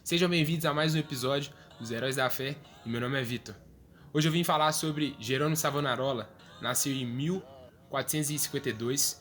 Sejam bem-vindos a mais um episódio dos Heróis da Fé e meu nome é Vitor. Hoje eu vim falar sobre Jerônimo Savonarola, nasceu em 1452,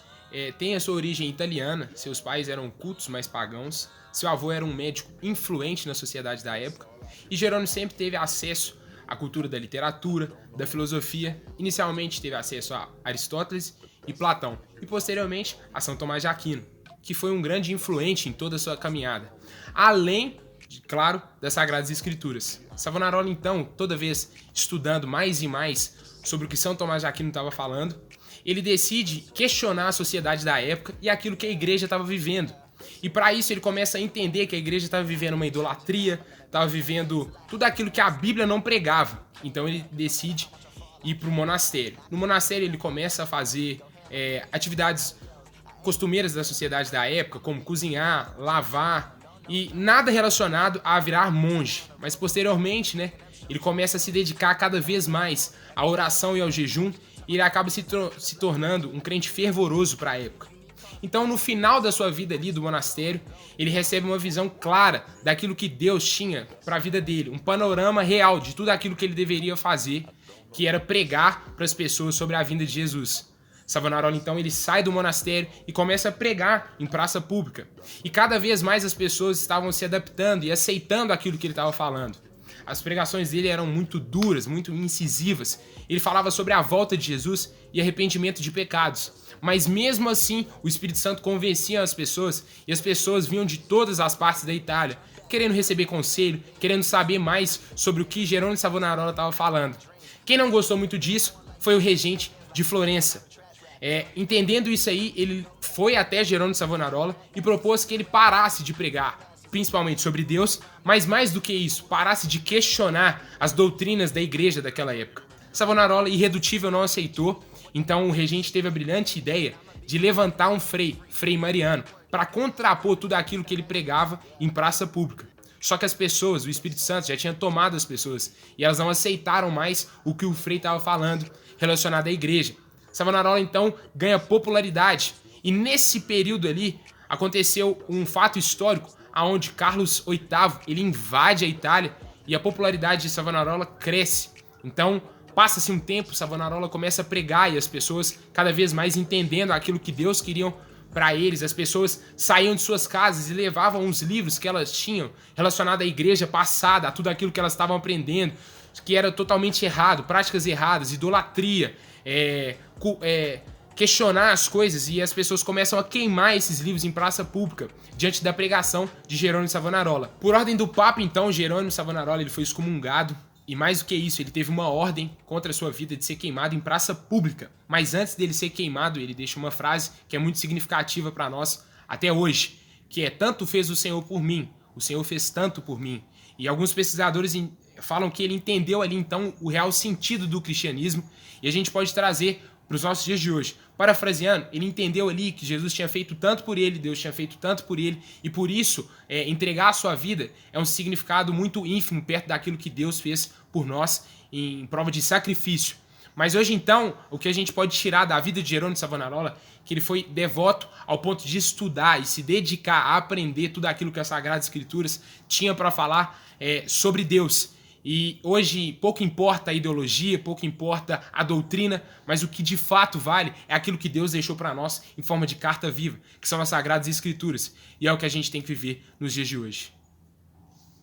tem a sua origem italiana, seus pais eram cultos mais pagãos, seu avô era um médico influente na sociedade da época e Jerônimo sempre teve acesso à cultura da literatura, da filosofia, inicialmente teve acesso a Aristóteles e Platão e posteriormente a São Tomás de Aquino, que foi um grande influente em toda a sua caminhada, além claro, das Sagradas Escrituras. Savonarola, então, toda vez estudando mais e mais sobre o que São Tomás de Aquino estava falando, ele decide questionar a sociedade da época e aquilo que a igreja estava vivendo. E para isso ele começa a entender que a igreja estava vivendo uma idolatria, estava vivendo tudo aquilo que a Bíblia não pregava. Então ele decide ir para o monastério. No monastério ele começa a fazer atividades costumeiras da sociedade da época, como cozinhar, lavar, e nada relacionado a virar monge, mas posteriormente, ele começa a se dedicar cada vez mais à oração e ao jejum, e ele acaba se tornando um crente fervoroso para a época. Então, no final da sua vida ali do monastério, ele recebe uma visão clara daquilo que Deus tinha para a vida dele, um panorama real de tudo aquilo que ele deveria fazer, que era pregar para as pessoas sobre a vinda de Jesus. Savonarola, então, ele sai do monastério e começa a pregar em praça pública. E cada vez mais as pessoas estavam se adaptando e aceitando aquilo que ele estava falando. As pregações dele eram muito duras, muito incisivas. Ele falava sobre a volta de Jesus e arrependimento de pecados. Mas mesmo assim, o Espírito Santo convencia as pessoas e as pessoas vinham de todas as partes da Itália, querendo receber conselho, querendo saber mais sobre o que Jerônimo Savonarola estava falando. Quem não gostou muito disso foi o regente de Florença. Entendendo isso aí, ele foi até Jerônimo Savonarola e propôs que ele parasse de pregar, principalmente sobre Deus, mas mais do que isso, parasse de questionar as doutrinas da igreja daquela época. Savonarola, irredutível, não aceitou, então o regente teve a brilhante ideia de levantar um Frei Mariano, para contrapor tudo aquilo que ele pregava em praça pública. Só que as pessoas, o Espírito Santo já tinha tomado as pessoas e elas não aceitaram mais o que o Frei estava falando relacionado à igreja. Savonarola, então, ganha popularidade. E nesse período ali, aconteceu um fato histórico onde Carlos VIII ele invade a Itália e a popularidade de Savonarola cresce. Então, passa-se um tempo, Savonarola começa a pregar e as pessoas cada vez mais entendendo aquilo que Deus queria para eles. As pessoas saíam de suas casas e levavam os livros que elas tinham relacionados à igreja passada, a tudo aquilo que elas estavam aprendendo, que era totalmente errado, práticas erradas, idolatria, questionar as coisas, e as pessoas começam a queimar esses livros em praça pública diante da pregação de Jerônimo Savonarola. Por ordem do Papa, então, Jerônimo Savonarola ele foi excomungado e, mais do que isso, ele teve uma ordem contra a sua vida de ser queimado em praça pública. Mas antes dele ser queimado, ele deixa uma frase que é muito significativa para nós até hoje, que é: tanto fez o Senhor por mim, o Senhor fez tanto por mim. E alguns pesquisadores falam que ele entendeu ali então o real sentido do cristianismo, e a gente pode trazer para os nossos dias de hoje. Parafraseando, ele entendeu ali que Jesus tinha feito tanto por ele, Deus tinha feito tanto por ele, e por isso entregar a sua vida é um significado muito ínfimo perto daquilo que Deus fez por nós em prova de sacrifício. Mas hoje então, o que a gente pode tirar da vida de Jerônimo Savonarola, que ele foi devoto ao ponto de estudar e se dedicar a aprender tudo aquilo que as Sagradas Escrituras tinham para falar sobre Deus. E hoje pouco importa a ideologia, pouco importa a doutrina, mas o que de fato vale é aquilo que Deus deixou para nós em forma de carta viva, que são as Sagradas Escrituras. E é o que a gente tem que viver nos dias de hoje.